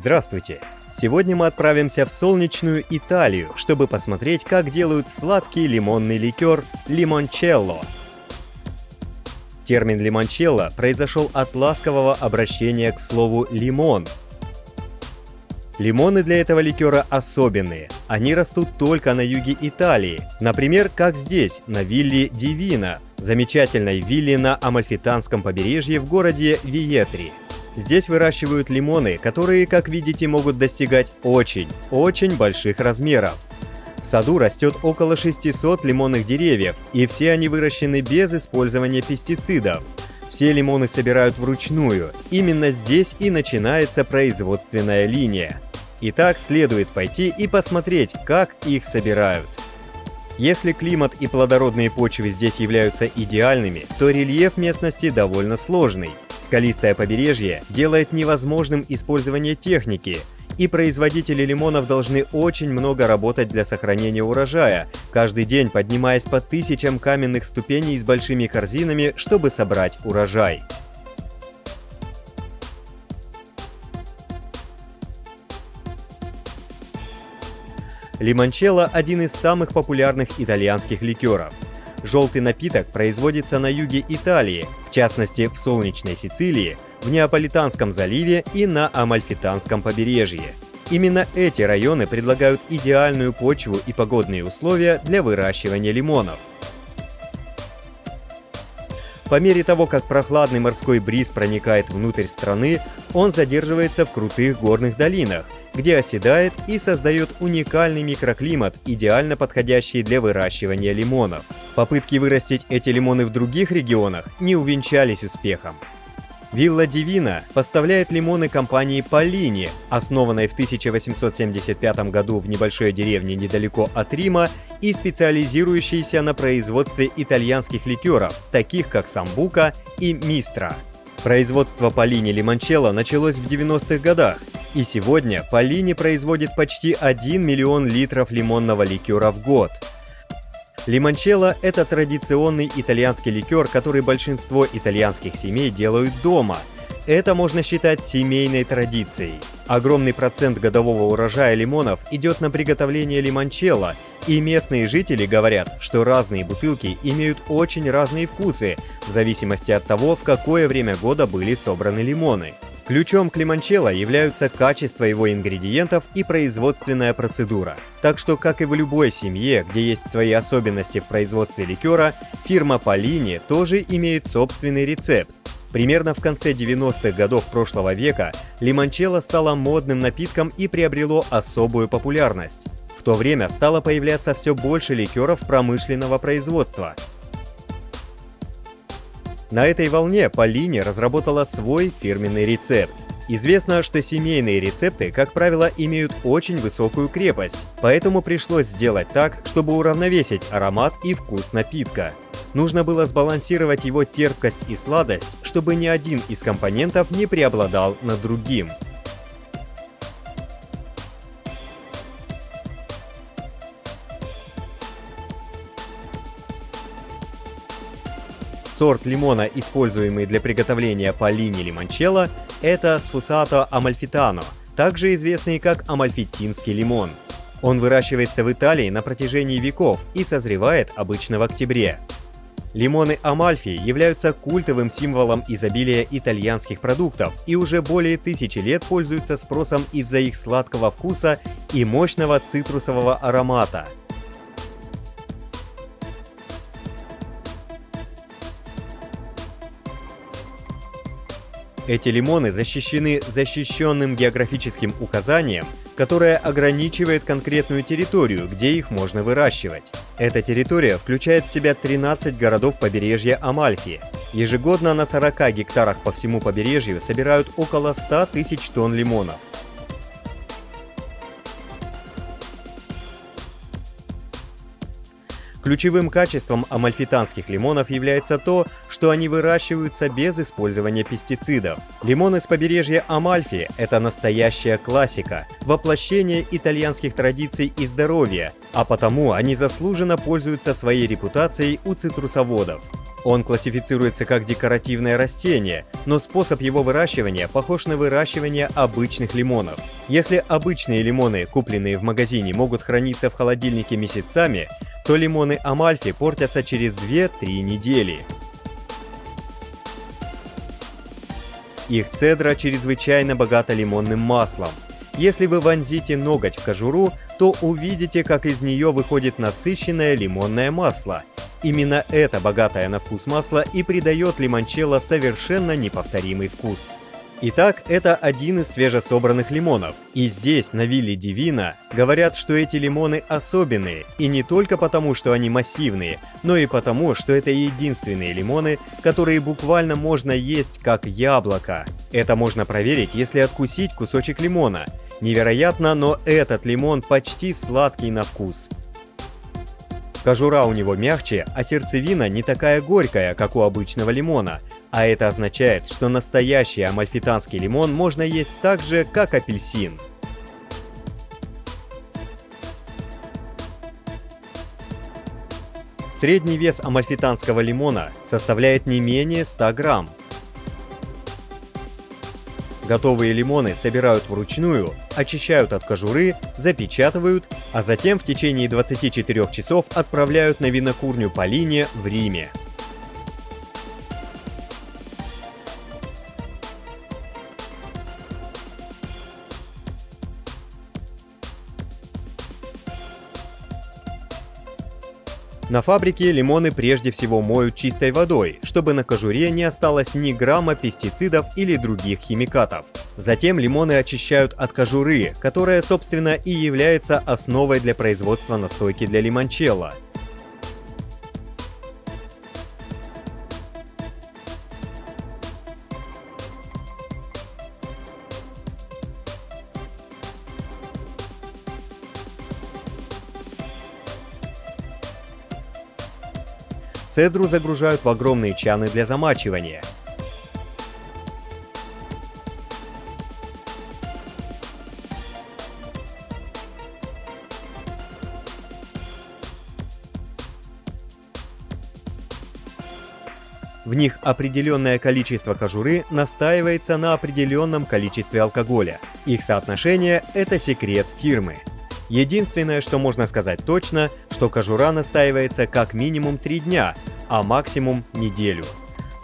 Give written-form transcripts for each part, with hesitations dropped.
Здравствуйте! Сегодня мы отправимся в солнечную Италию, чтобы посмотреть, как делают сладкий лимонный ликер лимончелло. Термин лимончелло произошел от ласкового обращения к слову «лимон». Лимоны для этого ликера особенные. Они растут только на юге Италии. Например, как здесь, на вилле Дивина, замечательной вилле на Амальфитанском побережье в городе Виетри. Здесь выращивают лимоны, которые, как видите, могут достигать очень больших размеров. В саду растет около 600 лимонных деревьев, и все они выращены без использования пестицидов. Все лимоны собирают вручную. Именно здесь и начинается производственная линия. Итак, следует пойти и посмотреть, как их собирают. Если климат и плодородные почвы здесь являются идеальными, то рельеф местности довольно сложный. Скалистое побережье делает невозможным использование техники, и производители лимонов должны очень много работать для сохранения урожая, каждый день поднимаясь по тысячам каменных ступеней с большими корзинами, чтобы собрать урожай. Лимончелло – один из самых популярных итальянских ликеров. Желтый напиток производится на юге Италии, в частности в солнечной Сицилии, в Неаполитанском заливе и на Амальфитанском побережье. Именно эти районы предлагают идеальную почву и погодные условия для выращивания лимонов. По мере того, как прохладный морской бриз проникает внутрь страны, он задерживается в крутых горных долинах, где оседает и создает уникальный микроклимат, идеально подходящий для выращивания лимонов. Попытки вырастить эти лимоны в других регионах не увенчались успехом. Вилла Дивина поставляет лимоны компании Поллини, основанной в 1875 году в небольшой деревне недалеко от Рима и специализирующейся на производстве итальянских ликеров, таких как самбука и мистра. Производство Поллини лимончелло началось в 90-х годах, и сегодня Поллини производит почти 1 миллион литров лимонного ликера в год. Лимончелло – это традиционный итальянский ликер, который большинство итальянских семей делают дома. Это можно считать семейной традицией. Огромный процент годового урожая лимонов идет на приготовление лимончелло, и местные жители говорят, что разные бутылки имеют очень разные вкусы, в зависимости от того, в какое время года были собраны лимоны. Ключом к лимончелло являются качество его ингредиентов и производственная процедура. Так что, как и в любой семье, где есть свои особенности в производстве ликера, фирма Поллини тоже имеет собственный рецепт. Примерно в конце 90-х годов прошлого века лимончелло стало модным напитком и приобрело особую популярность. В то время стало появляться все больше ликеров промышленного производства. На этой волне Поллини разработала свой фирменный рецепт. Известно, что семейные рецепты, как правило, имеют очень высокую крепость, поэтому пришлось сделать так, чтобы уравновесить аромат и вкус напитка. Нужно было сбалансировать его терпкость и сладость, чтобы ни один из компонентов не преобладал над другим. Сорт лимона, используемый для приготовления Поллини лимончелло, это Sfusato Amalfitano, также известный как амальфитинский лимон. Он выращивается в Италии на протяжении веков и созревает обычно в октябре. Лимоны Амальфи являются культовым символом изобилия итальянских продуктов и уже более 1000 лет пользуются спросом из-за их сладкого вкуса и мощного цитрусового аромата. Эти лимоны защищены защищенным географическим указанием, которое ограничивает конкретную территорию, где их можно выращивать. Эта территория включает в себя 13 городов побережья Амальфи. Ежегодно на 40 гектарах по всему побережью собирают около 100 тысяч тонн лимонов. Ключевым качеством амальфитанских лимонов является то, что они выращиваются без использования пестицидов. Лимоны с побережья Амальфи – это настоящая классика, воплощение итальянских традиций и здоровья, а потому они заслуженно пользуются своей репутацией у цитрусоводов. Он классифицируется как декоративное растение, но способ его выращивания похож на выращивание обычных лимонов. Если обычные лимоны, купленные в магазине, могут храниться в холодильнике месяцами, то лимоны Амальфи портятся через 2-3 недели. Их цедра чрезвычайно богата лимонным маслом. Если вы вонзите ноготь в кожуру, то увидите, как из нее выходит насыщенное лимонное масло. Именно это богатое на вкус масло и придает лимончелло совершенно неповторимый вкус. Итак, это один из свежесобранных лимонов. И здесь, на вилле Дивина, говорят, что эти лимоны особенные, и не только потому, что они массивные, но и потому, что это единственные лимоны, которые буквально можно есть как яблоко. Это можно проверить, если откусить кусочек лимона. Невероятно, но этот лимон почти сладкий на вкус. Кожура у него мягче, а сердцевина не такая горькая, как у обычного лимона. А это означает, что настоящий амальфитанский лимон можно есть так же, как апельсин. Средний вес амальфитанского лимона составляет не менее 100 грамм. Готовые лимоны собирают вручную, очищают от кожуры, запечатывают, а затем в течение 24 часов отправляют на винокурню Полини в Риме. На фабрике лимоны прежде всего моют чистой водой, чтобы на кожуре не осталось ни грамма пестицидов или других химикатов. Затем лимоны очищают от кожуры, которая, собственно, и является основой для производства настойки для лимончелло. Цедру загружают в огромные чаны для замачивания. В них определенное количество кожуры настаивается на определенном количестве алкоголя. Их соотношение – это секрет фирмы. Единственное, что можно сказать точно, что кожура настаивается как минимум 3 дня, а максимум неделю.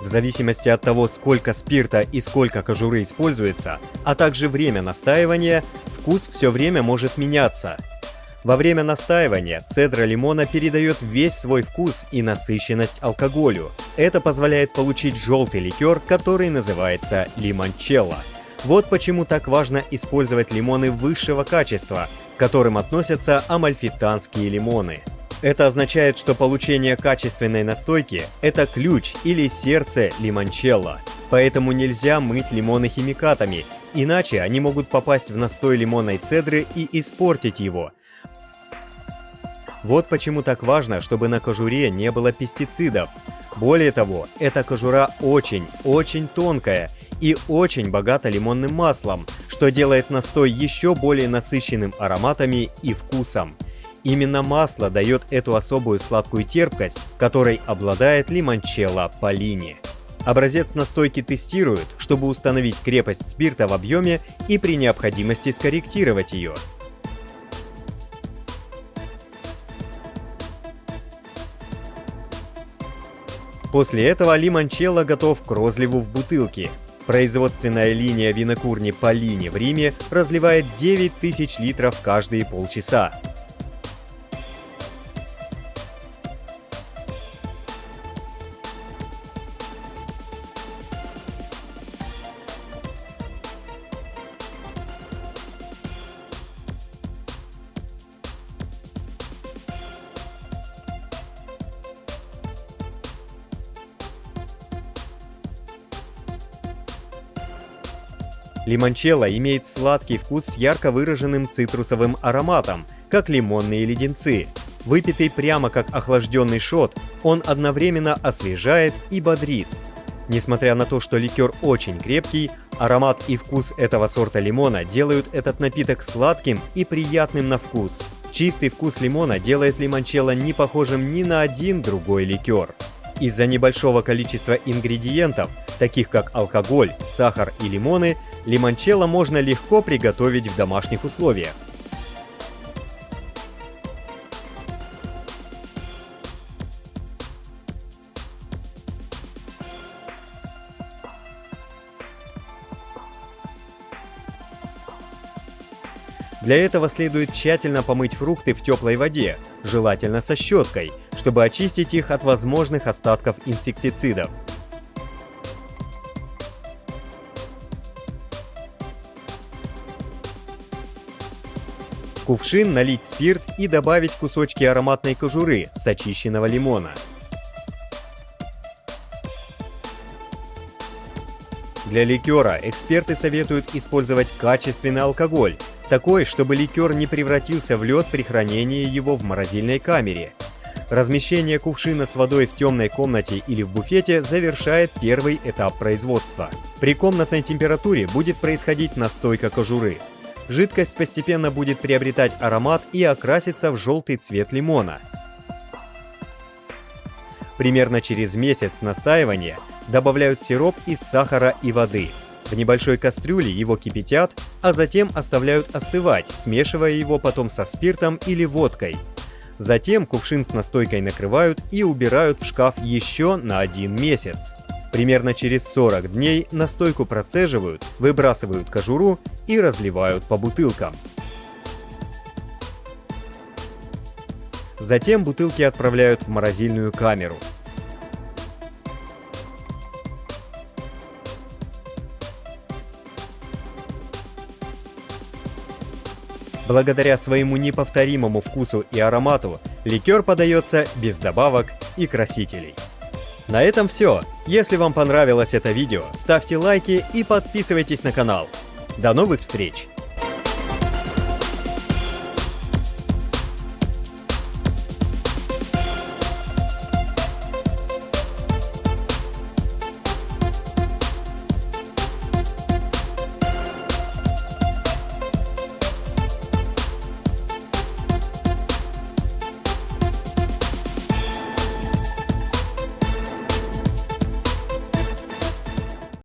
В зависимости от того, сколько спирта и сколько кожуры используется, а также время настаивания, вкус все время может меняться. Во время настаивания цедра лимона передает весь свой вкус и насыщенность алкоголю. Это позволяет получить желтый ликер, который называется лимончелло. Вот почему так важно использовать лимоны высшего качества, к которым относятся амальфитанские лимоны. Это означает, что получение качественной настойки – это ключ или сердце лимончелло. Поэтому нельзя мыть лимоны химикатами, иначе они могут попасть в настой лимонной цедры и испортить его. Вот почему так важно, чтобы на кожуре не было пестицидов. Более того, эта кожура очень тонкая и очень богата лимонным маслом, что делает настой еще более насыщенным ароматами и вкусом. Именно масло дает эту особую сладкую терпкость, которой обладает лимончелло Полини. Образец настойки тестируют, чтобы установить крепость спирта в объеме и при необходимости скорректировать ее. После этого лимончелло готов к розливу в бутылки. Производственная линия винокурни Полини в Риме разливает 9000 литров каждые полчаса. Лимончелло имеет сладкий вкус с ярко выраженным цитрусовым ароматом, как лимонные леденцы. Выпитый прямо как охлажденный шот, он одновременно освежает и бодрит. Несмотря на то, что ликер очень крепкий, аромат и вкус этого сорта лимона делают этот напиток сладким и приятным на вкус. Чистый вкус лимона делает лимончелло не похожим ни на один другой ликер. Из-за небольшого количества ингредиентов, таких как алкоголь, сахар и лимоны, лимончелло можно легко приготовить в домашних условиях. Для этого следует тщательно помыть фрукты в теплой воде, желательно со щеткой, чтобы очистить их от возможных остатков инсектицидов. В кувшин налить спирт и добавить кусочки ароматной кожуры с очищенного лимона. Для ликера эксперты советуют использовать качественный алкоголь, такой, чтобы ликер не превратился в лед при хранении его в морозильной камере. Размещение кувшина с водой в темной комнате или в буфете завершает первый этап производства. При комнатной температуре будет происходить настойка кожуры. Жидкость постепенно будет приобретать аромат и окраситься в желтый цвет лимона. Примерно через месяц настаивания добавляют сироп из сахара и воды. В небольшой кастрюле его кипятят, а затем оставляют остывать, смешивая его потом со спиртом или водкой. Затем кувшин с настойкой накрывают и убирают в шкаф еще на 1 месяц. Примерно через 40 дней настойку процеживают, выбрасывают кожуру и разливают по бутылкам. Затем бутылки отправляют в морозильную камеру. Благодаря своему неповторимому вкусу и аромату, ликер подается без добавок и красителей. На этом все. Если вам понравилось это видео, ставьте лайки и подписывайтесь на канал. До новых встреч!